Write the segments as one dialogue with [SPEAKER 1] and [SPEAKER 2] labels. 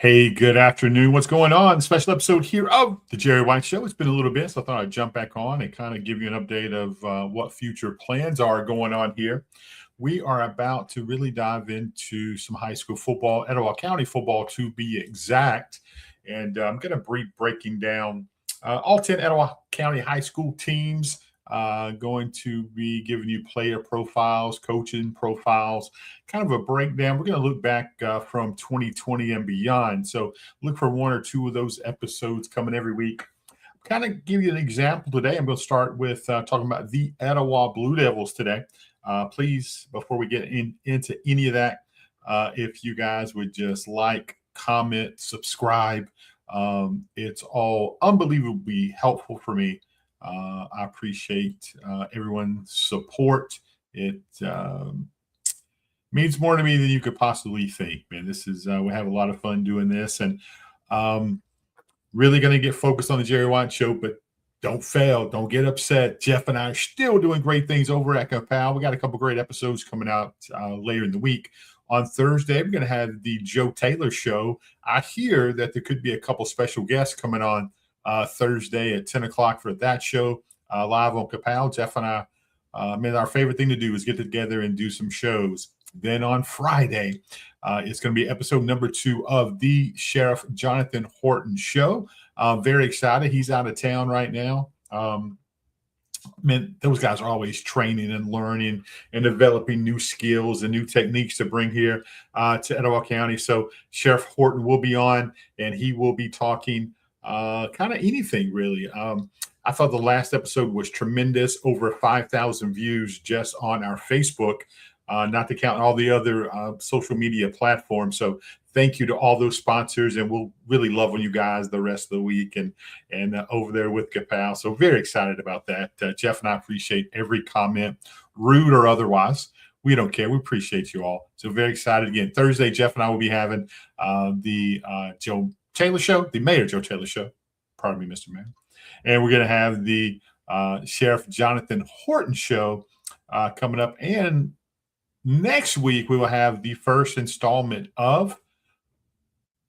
[SPEAKER 1] Hey, good afternoon. What's going on? Special episode here of the Jerry White Show. It's been a little bit, so I thought I'd jump back on and kind of give you an update of what future plans are going on here. We are about to really dive into some high school football, Etowah County football to be exact. And I'm going to be breaking down all 10 Etowah County high school teams. Going to be giving you player profiles, coaching profiles, kind of a breakdown. We're going to look back from 2020 and beyond. So look for one or two of those episodes coming every week. Kind of give you an example today. I'm going to start with talking about the Etowah Blue Devils today. Please, before we get into any of that, if you guys would just like, comment, subscribe, it's all unbelievably helpful for me. I appreciate everyone's support. It means more to me than you could possibly think, man. This is we have a lot of fun doing this, and really going to get focused on the Jerry White Show. But don't fail, don't get upset. Jeff and I are still doing great things over at Capal. We got a couple great episodes coming out later in the week. On Thursday, we're going to have the Joe Taylor Show. I hear that there could be a couple special guests coming on Thursday at 10 o'clock for that show live on Capal. Jeff and I, our favorite thing to do is get together and do some shows. Then on Friday, it's going to be episode number 2 of the Sheriff Jonathan Horton Show. Very excited. He's out of town right now. Those guys are always training and learning and developing new skills and new techniques to bring here to Etowah County. So Sheriff Horton will be on, and he will be talking kind of anything, really. I thought the last episode was tremendous. Over 5,000 views just on our Facebook, not to count all the other social media platforms. So thank you to all those sponsors, and we'll really love on you guys the rest of the week and over there with Capal. So very excited about that. Jeff and I appreciate every comment, rude or otherwise. We don't care. We appreciate you all. So very excited. Again, Thursday, Jeff and I will be having the Joe Taylor Show, the Mayor Joe Taylor Show. Pardon me, Mr. Mayor. And we're going to have the Sheriff Jonathan Horton Show coming up. And next week, we will have the first installment of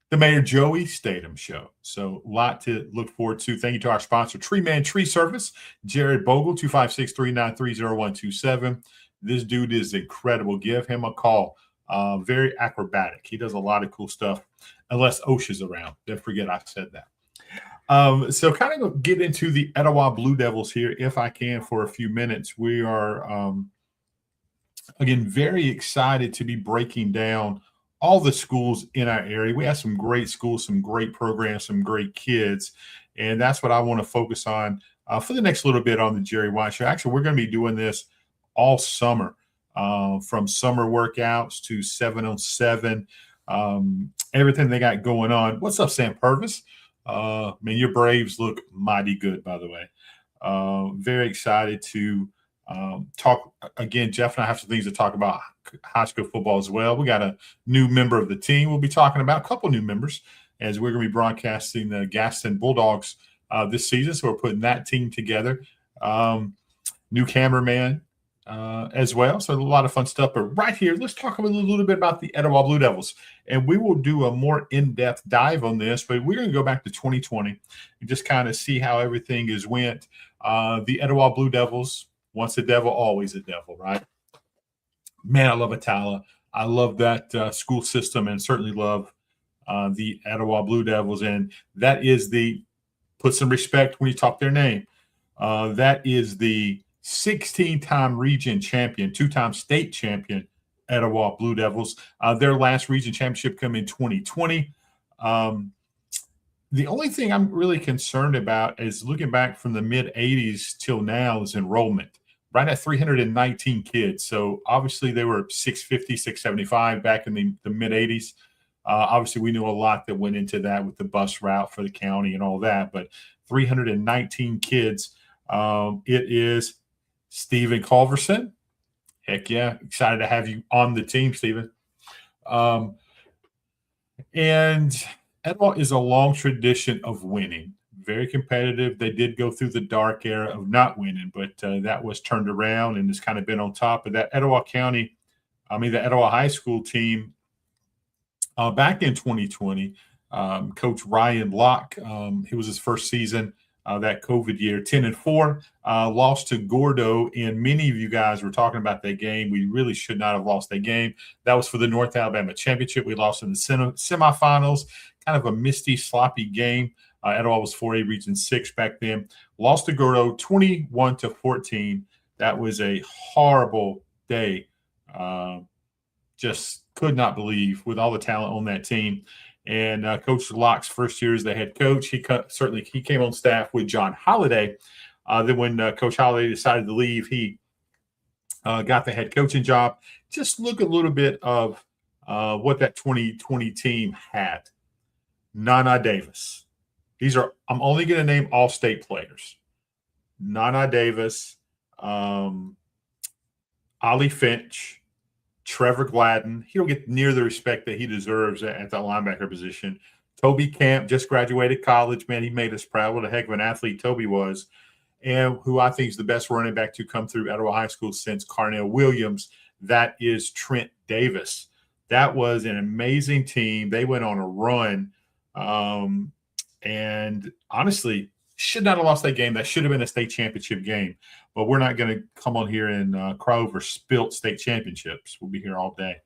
[SPEAKER 1] the Mayor Joey Statham Show. So a lot to look forward to. Thank you to our sponsor, Tree Man Tree Service, Jared Bogle, 256-393-0127. This dude is incredible. Give him a call. Very acrobatic. He does a lot of cool stuff, unless OSHA's around. Don't forget I said that. So kind of get into the Etowah Blue Devils here, if I can, for a few minutes. We are, again, very excited to be breaking down all the schools in our area. We have some great schools, some great programs, some great kids, and that's what I want to focus on for the next little bit on the Jerry White Show. Actually, we're going to be doing this all summer. From summer workouts to 707, everything they got going on. What's up, Sam Purvis? Man, your Braves look mighty good, by the way. Very excited to talk again. Jeff and I have some things to talk about high school football as well. We got a new member of the team. We'll be talking about a couple new members as we're going to be broadcasting the Gaston Bulldogs this season. So we're putting that team together. New cameraman as well. So a lot of fun stuff. But right here, let's talk a little bit about the Etowah Blue Devils. And we will do a more in-depth dive on this, but we're going to go back to 2020 and just kind of see how everything has went. The Etowah Blue Devils, once a devil, always a devil, right? Man, I love Etowah. I love that school system, and certainly love the Etowah Blue Devils. And that is put some respect when you talk their name. That is the 16-time region champion, 2-time state champion, Etowah Blue Devils. Their last region championship came in 2020. The only thing I'm really concerned about is looking back from the mid-'80s till now is enrollment. Right at 319 kids. So obviously they were 650, 675 back in the mid-'80s. Obviously, we knew a lot that went into that with the bus route for the county and all that. But 319 kids. It is Stephen Culverson. Heck yeah. Excited to have you on the team, Stephen. And Etowah is a long tradition of winning. Very competitive. They did go through the dark era of not winning, but that was turned around and has kind of been on top of that. The Etowah High School team back in 2020 Coach Ryan Locke. It was his first season that COVID year, 10-4, lost to Gordo. And many of you guys were talking about that game. We really should not have lost that game. That was for the North Alabama Championship. We lost in the semifinals, kind of a misty, sloppy game. Etowah was 4A Region 6 back then. Lost to Gordo 21-14. That was a horrible day. Just could not believe with all the talent on that team. And Coach Locke's first year as the head coach, he came on staff with John Holliday. Then when Coach Holliday decided to leave, he got the head coaching job. Just look a little bit of what that 2020 team had. Nana Davis. I'm only going to name all-state players. Nana Davis, Ollie Finch, Trevor Gladden. He don't get near the respect that he deserves at the linebacker position. Toby Camp just graduated college. Man, he made us proud. What a heck of an athlete Toby was. And who I think is the best running back to come through Etowah High School since Carnell Williams. That is Trent Davis. That was an amazing team. They went on a run. And honestly, should not have lost that game. That should have been a state championship game. But we're not going to come on here and cry over spilt state championships. We'll be here all day.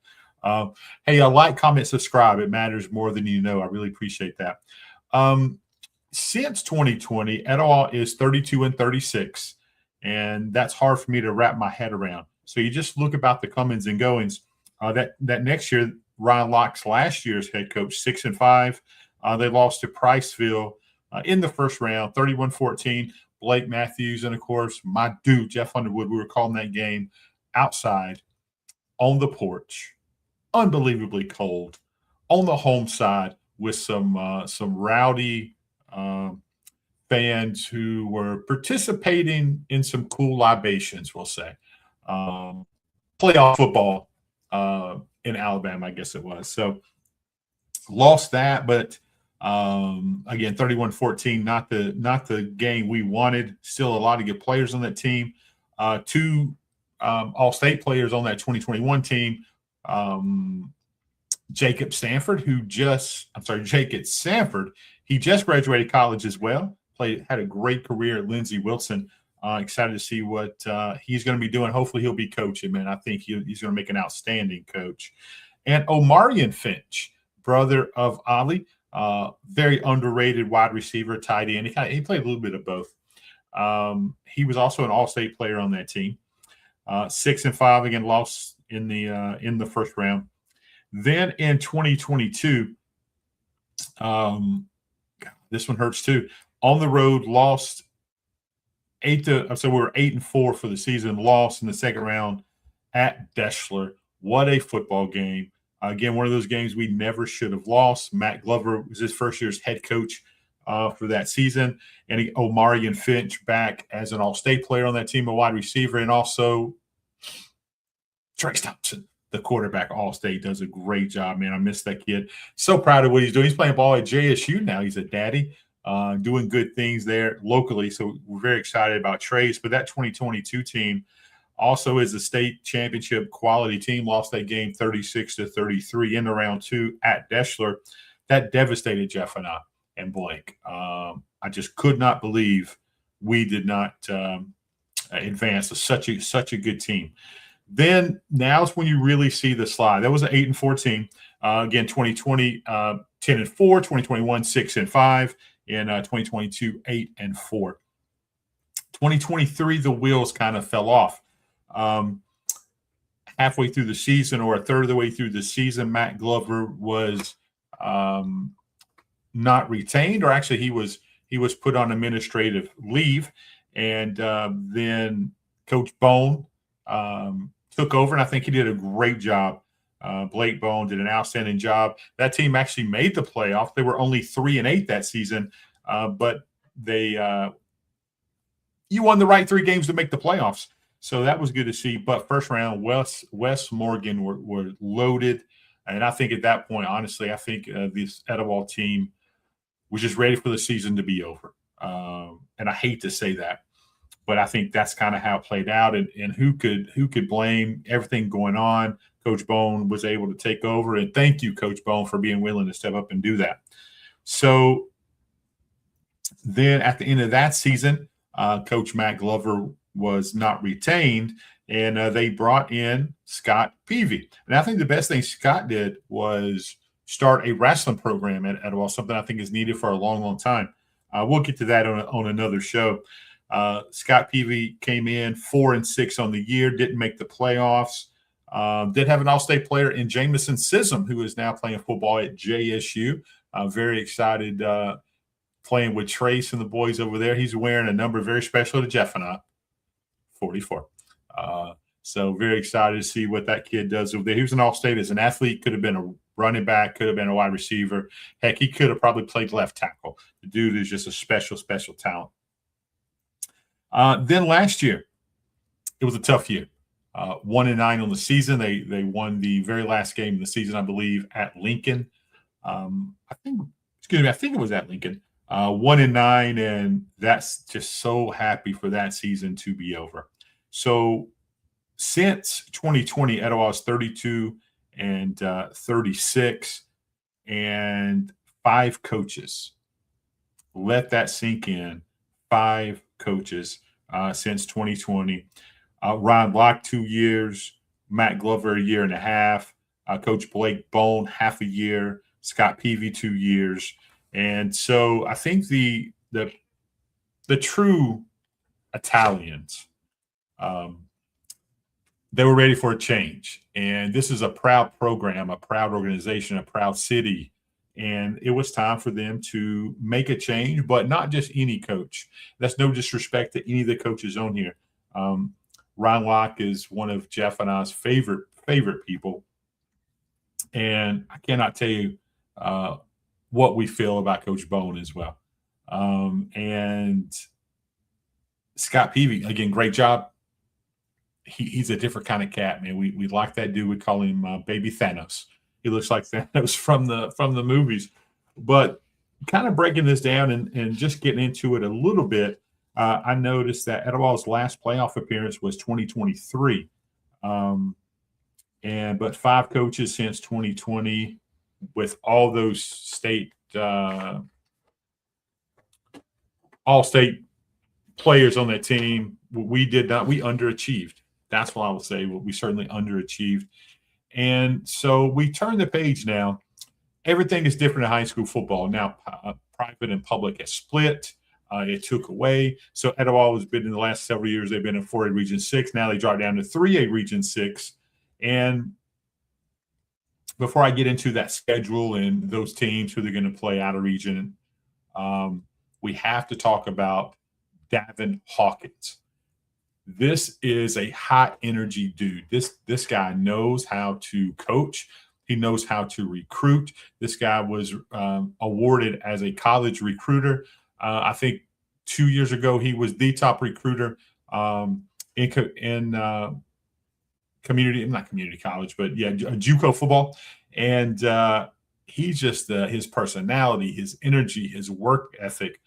[SPEAKER 1] Hey, like, comment, subscribe. It matters more than you know. I really appreciate that. Since 2020, Etowah is 32-36, and that's hard for me to wrap my head around. So you just look about the comings and goings. That next year, Ryan Locke's last year's head coach, 6-5. They lost to Priceville in the first round, 31-14. Blake Matthews, and, of course, my dude, Jeff Underwood. We were calling that game outside on the porch, unbelievably cold, on the home side with some rowdy fans who were participating in some cool libations, we'll say. Playoff football in Alabama, I guess it was. So lost that, but again, 31-14, not the game we wanted. Still a lot of good players on that team. Two all-state players on that 2021 team. Jacob Sanford, he just graduated college as well. Had a great career at Lindsey Wilson. Excited to see what he's going to be doing. Hopefully he'll be coaching, man. I think he's going to make an outstanding coach. And Omarion Finch, brother of Ollie, very underrated wide receiver, tight end. He played a little bit of both. He was also an all-state player on that team. 6-5, again, lost in the first round. Then in 2022, this one hurts too. On the road, lost we were 8-4 for the season, lost in the second round at Deschler. What a football game. Again, one of those games we never should have lost. Matt Glover was his first year's head coach for that season. And Omarion Finch back as an all-state player on that team, a wide receiver, and also Trace Thompson, the quarterback, all-state, does a great job, man. I miss that kid. So proud of what he's doing. He's playing ball at JSU now. He's a daddy, doing good things there locally. So we're very excited about Trace. But that 2022 team also is a state championship quality team. Lost that game 36-33 in the round 2 at Deschler. That devastated Jeff and Blake. I just could not believe we did not advance. Such a good team. Then now's when you really see the slide. That was an 8-4 team. Again, 2020, 10-4, 2021, 6-5, and 2022, 8-4. 2023, the wheels kind of fell off. Halfway through the season, or a third of the way through the season, Matt Glover was not retained, or actually he was put on administrative leave, and then Coach Bone took over, and I think he did a great job. Blake Bone did an outstanding job. That team actually made the playoff. They were only 3-8 that season, but you won the right 3 games to make the playoffs. So that was good to see. But first round, West Morgan were loaded. And I think at that point, honestly, I think this Etowah team was just ready for the season to be over. And I hate to say that, but I think that's kind of how it played out. And who could blame everything going on? Coach Bone was able to take over. And thank you, Coach Bone, for being willing to step up and do that. So then at the end of that season, Coach Matt Glover was not retained, and they brought in Scott Peavy. And I think the best thing Scott did was start a wrestling program at Etowah, something I think is needed for a long, long time. We'll get to that on another show. Scott Peavy came in 4-6 on the year, didn't make the playoffs. Did have an all-state player in Jamison Sissom, who is now playing football at JSU. Very excited playing with Trace and the boys over there. He's wearing a number very special to Jeff and I, 44. So very excited to see what that kid does over there. He was an all-state as an athlete, could have been a running back, could have been a wide receiver. Heck, he could have probably played left tackle. The dude is just a special, special talent. Then last year, it was a tough year. 1-9 on the season. They won the very last game of the season, I believe, at Lincoln. I think it was at Lincoln. 1-9, and that's just so happy for that season to be over. So since 2020, Etowah is 32-36, and 5 coaches. Let that sink in. 5 coaches since 2020. Ryan Locke, 2 years. Matt Glover, 1.5 years. Coach Blake Bone, half a year. Scott Peavy, 2 years. And so I think the true Italians, they were ready for a change. And this is a proud program, a proud organization, a proud city. And it was time for them to make a change, but not just any coach. That's no disrespect to any of the coaches on here. Ryan Locke is one of Jeff and I's favorite people. And I cannot tell you what we feel about Coach Bone as well. And Scott Peavy, again, great job. He's a different kind of cat, man. We like that dude. We call him Baby Thanos. He looks like Thanos from the movies. But kind of breaking this down and just getting into it a little bit, I noticed that Etowah's last playoff appearance was 2023. But 5 coaches since 2020 with all those state all-state players on that team. We underachieved. That's what I will say. We certainly underachieved. And so we turn the page now. Everything is different in high school football. Now private and public has split. It took away. So Etowah has been in the last several years, they've been in 4A Region 6. Now they dropped down to 3A Region 6. And before I get into that schedule and those teams who they're going to play out of region, we have to talk about Davin Hawkins. This is a high energy dude. This guy knows how to coach. He knows how to recruit. This guy was awarded as a college recruiter. I think 2 years ago he was the top recruiter in not community college, but yeah, JUCO football. And he's just his personality, his energy, his work ethic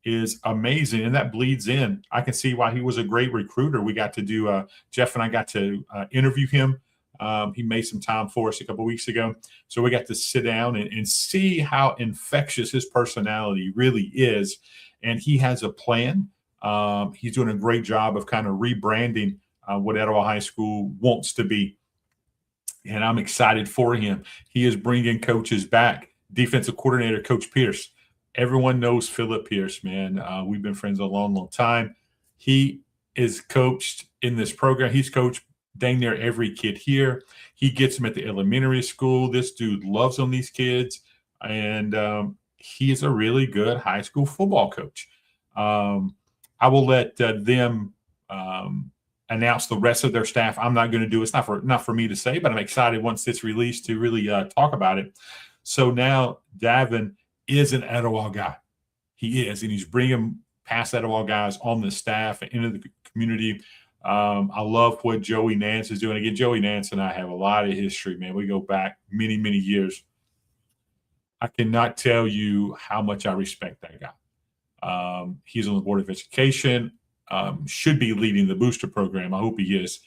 [SPEAKER 1] is amazing, and that bleeds in. I can see why he was a great recruiter. We got to do Jeff and I got to interview him. He made some time for us a couple of weeks ago, so we got to sit down and see how infectious his personality really is. And he has a plan. He's doing a great job of kind of rebranding what Etowah High School wants to be. And I'm excited for him. He is bringing coaches back. Defensive coordinator, Coach Pierce. Everyone knows Philip Pierce, man. We've been friends a long, long time. He is coached in this program. He's coached dang near every kid here. He gets them at the elementary school. This dude loves on these kids. And he is a really good high school football coach. I will let them announce the rest of their staff. I'm not going to do it. It's not for me to say, but I'm excited once it's released to really talk about it. So now Davin is an Etowah guy. He is, and he's bringing past Etowah guys on the staff and into the community. I love what Joey Nance is doing. Again, Joey Nance and I have a lot of history, man. We go back many, many years. I cannot tell you how much I respect that guy. He's on the Board of Education, should be leading the booster program. I hope he is.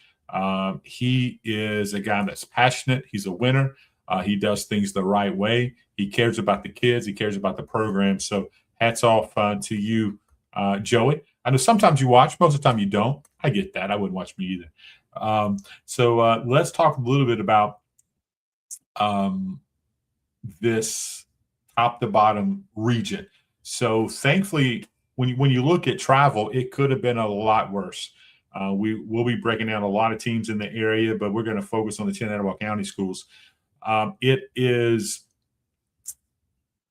[SPEAKER 1] He is a guy that's passionate. He's a winner. He does things the right way. He cares about the kids. He cares about the program. So hats off to you, Joey. I know sometimes you watch, most of the time you don't. I get that. I wouldn't watch me either. So let's talk a little bit about um, this top to bottom region. So thankfully, when you look at travel, it could have been a lot worse. We will be breaking down a lot of teams in the area, but we're going to focus on the 10 Etowah County schools. It is,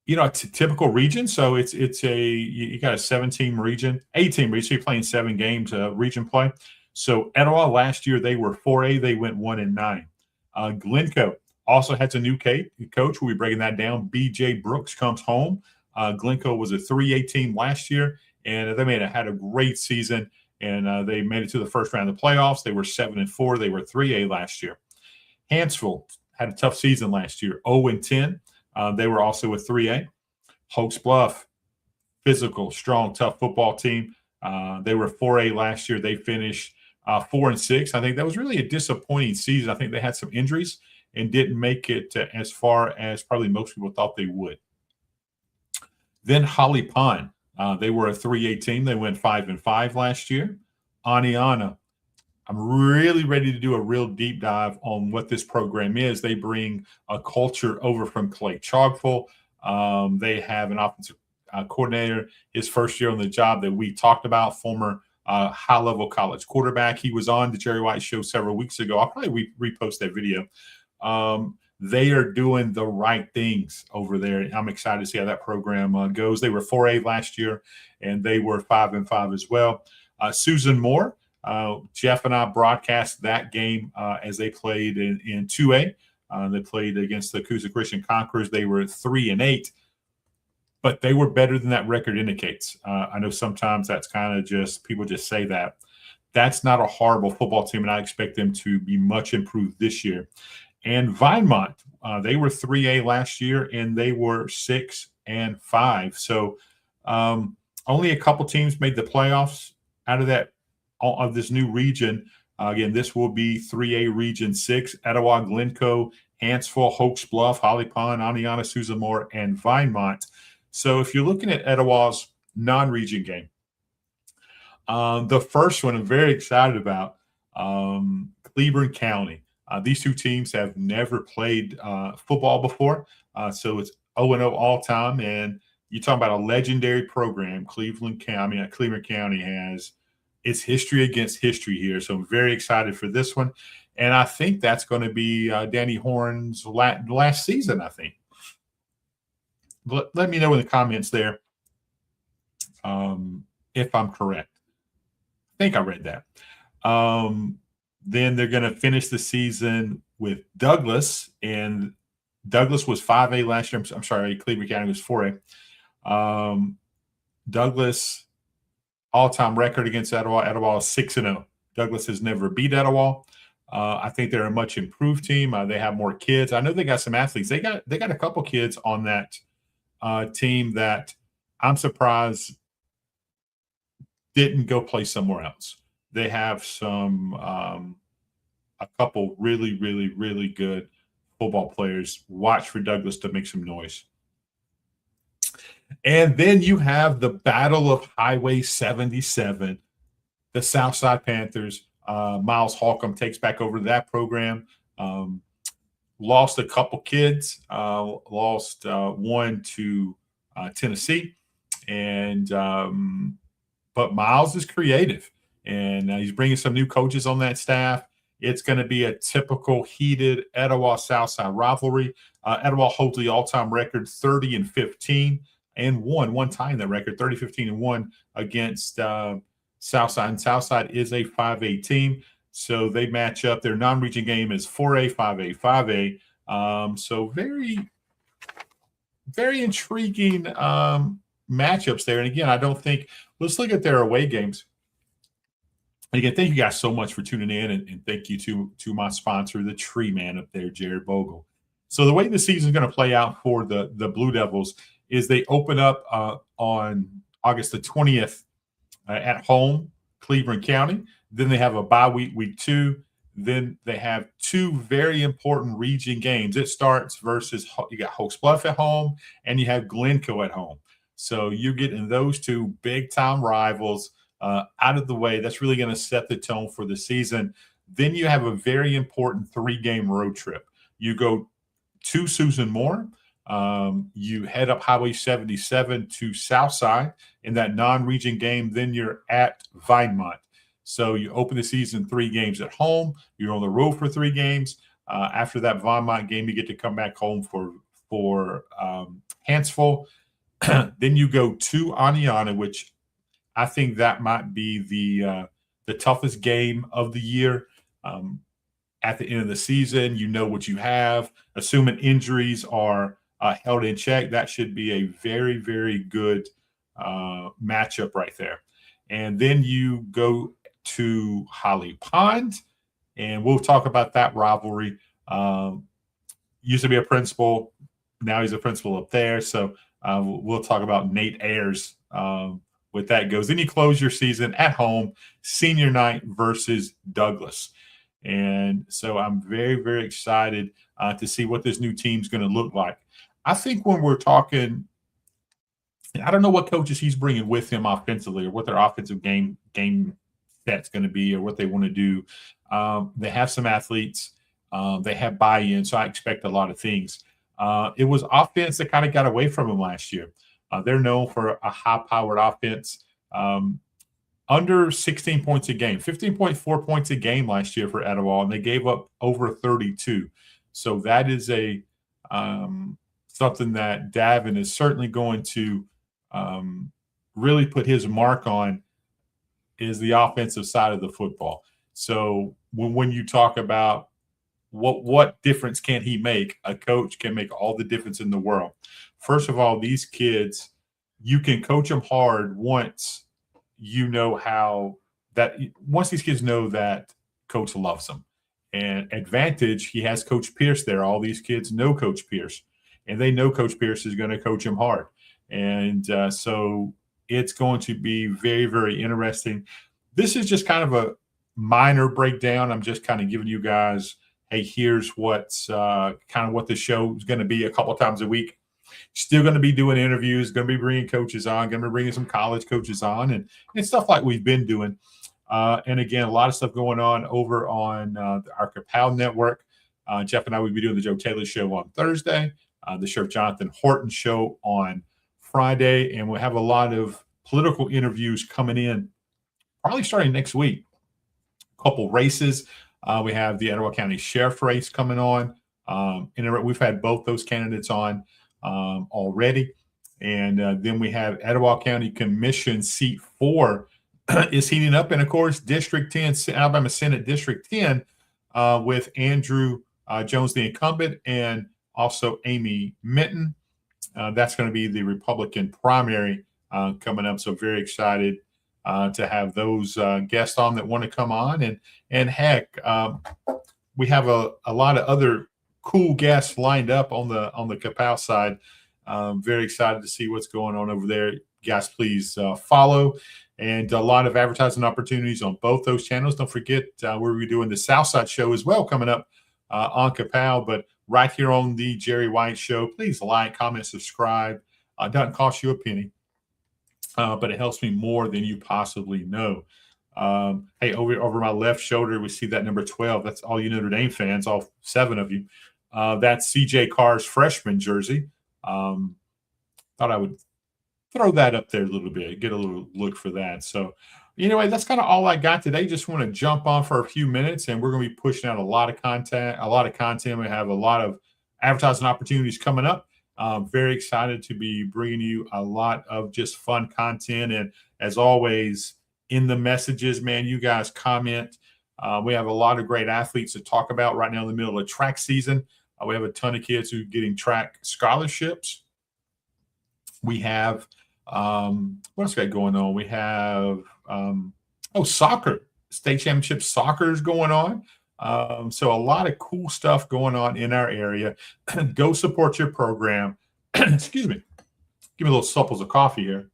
[SPEAKER 1] a typical region. So it's you got a 17 region, 18 region. So you're playing 7 games region play. So Etowah last year they were 4A. They went 1-9. Glencoe also has a new coach. We'll be breaking that down. B.J. Brooks comes home. Glencoe was a 3A team last year, and they had a great season. And they made it to the first round of the playoffs. They were 7-4. They were 3A last year. Hanceville had a tough season last year, 0-10. They were also a 3A. Hoax Bluff, physical, strong, tough football team. They were 4A last year. They finished 4-6. I think that was really a disappointing season. I think they had some injuries and didn't make it as far as probably most people thought they would. Then Holly Pond. They were a 3A team. They went 5-5 last year. Aniana. I'm really ready to do a real deep dive on what this program is. They bring a culture over from Clay Chogful. They have an offensive coordinator, his first year on the job that we talked about, former high-level college quarterback. He was on the Jerry White Show several weeks ago. I'll probably repost that video. They are doing the right things over there. I'm excited to see how that program goes. They were 4A last year, and they were 5-5 as well. Susan Moore, Jeff and I broadcast that game as they played in 2A. They played against the Coosa Christian Conquerors. They were 3-8, but they were better than that record indicates. I know sometimes that's kind of just people just say that. That's not a horrible football team, and I expect them to be much improved this year. And Vinemont, they were 3A last year, and they were 6-5. So only a couple teams made the playoffs out of this new region. Again, this will be 3A Region 6, Etowah, Glencoe, Hanceville, Hoax Bluff, Holly Pond, Aniana, Susan Moore, and Vinemont. So if you're looking at Etowah's non-region game, the first one I'm very excited about, Cleburne County. These two teams have never played football before, so it's 0-0 all time. And you're talking about a legendary program. Cleburne County has its history against history here, so I'm very excited for this one. And I think that's going to be Danny Horn's last season, I think. Let me know in the comments there if I'm correct. I think I read that. Then they're going to finish the season with Douglas, and Douglas was 5A last year. I'm sorry, Cleburne County was 4A. Douglas, all-time record against Etowah. Etowah is 6-0. Douglas has never beat Etowah. I think they're a much improved team. They have more kids. I know they got some athletes. They got a couple kids on that team that I'm surprised didn't go play somewhere else. They have a couple really, really, really good football players. Watch for Douglas to make some noise. And then you have the Battle of Highway 77, the Southside Panthers. Miles Holcomb takes back over that program. Lost a couple kids, lost one to Tennessee. And but Miles is creative, and he's bringing some new coaches on that staff. It's going to be a typical heated Etowah Southside rivalry. Etowah holds the all-time record 30-15 and one tying that record 30-15-1 against Southside. And Southside is a 5A team, so they match up. Their non-region game is 4A, 5A, 5A. So very, very intriguing matchups there. And again, I don't think – let's look at their away games. And again, thank you guys so much for tuning in, and thank you to my sponsor, the Tree Man up there, Jared Bogle. So the way the season is going to play out for the Blue Devils is they open up on August the 20th at home, Cleburne County. Then they have a bye week, week 2. Then they have two very important region games. It starts versus you got Hokes Bluff at home and you have Glencoe at home. So you're getting those two big time rivals out of the way. That's really going to set the tone for the season. Then you have a very important 3-game road trip. You go to Susan Moore. You head up Highway 77 to Southside in that non-region game. Then you're at Vinemont. So you open the season 3 games at home. You're on the road for 3 games. After that Vinemont game, you get to come back home for Hansville. Then you go to Aniana, which I think that might be the toughest game of the year. At the end of the season, you know what you have. Assuming injuries are held in check, that should be a very, very good matchup right there. And then you go to Holly Pond, and we'll talk about that rivalry. Used to be a principal. Now he's a principal up there. So we'll talk about Nate Ayers with that goes. Then you close your season at home, senior night versus Douglas. And so I'm very, very excited to see what this new team's going to look like. I think when we're talking, I don't know what coaches he's bringing with him offensively or what their offensive game set's going to be or what they want to do. They have some athletes. They have buy-in, so I expect a lot of things. It was offense that kind of got away from them last year. They're known for a high-powered offense. Under 16 points a game, 15.4 points a game last year for Etowah, and they gave up over 32. So that is a something that Davin is certainly going to really put his mark on, is the offensive side of the football. So when you talk about what difference can he make, a coach can make all the difference in the world. First of all, these kids, you can coach them hard once you know how that once these kids know that coach loves them. And advantage, he has Coach Pierce there. All these kids know Coach Pierce, and they know Coach Pierce is going to coach them hard. And so it's going to be very, very interesting. This is just kind of a minor breakdown. I'm just kind of giving you guys, hey, here's what's kind of what the show is going to be a couple of times a week. Still going to be doing interviews, going to be bringing coaches on, going to be bringing some college coaches on, and stuff like we've been doing. And again, a lot of stuff going on over on our Kapow network. Jeff and I will be doing the Joe Taylor show on Thursday, the Sheriff Jonathan Horton show on Friday, and we'll have a lot of political interviews coming in probably starting next week. A couple races. We have the Etowah County Sheriff race coming on. And we've had both those candidates on already. And then we have Etowah County Commission seat 4 is heating up. And, of course, District 10, Alabama Senate District 10 with Andrew Jones, the incumbent, and also Amy Minton. That's going to be the Republican primary coming up. So very excited to have those guests on that want to come on. And heck, we have a lot of other cool guests lined up on the Kapow side. Very excited to see what's going on over there. Guys, please follow. And a lot of advertising opportunities on both those channels. Don't forget we're doing the Southside show as well coming up on Kapow, but right here on the Jerry White Show. Please like, comment, subscribe. It doesn't cost you a penny, but it helps me more than you possibly know. Hey, over my left shoulder, we see that number 12. That's all you Notre Dame fans, all 7 of you. That's CJ Carr's freshman jersey. Thought I would throw that up there a little bit, get a little look for that. So anyway, that's kind of all I got today. Just want to jump on for a few minutes, and we're going to be pushing out a lot of content. We have a lot of advertising opportunities coming up. Very excited to be bringing you a lot of just fun content. And as always, in the messages, man, you guys comment. We have a lot of great athletes to talk about right now in the middle of track season. We have a ton of kids who are getting track scholarships. We have what else got going on? We have soccer, state championship soccer is going on. So a lot of cool stuff going on in our area. Go support your program. Excuse me. Give me a little supples of coffee here.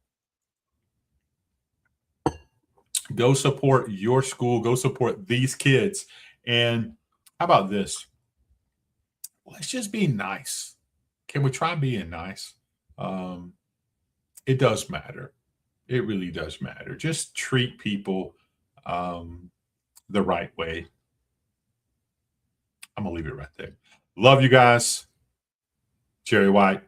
[SPEAKER 1] Go support your school. Go support these kids. And how about this? Let's just be nice. Can we try being nice? Um, it does matter. It really does matter. Just treat people the right way. I'm going to leave it right there. Love you guys. Jerry White.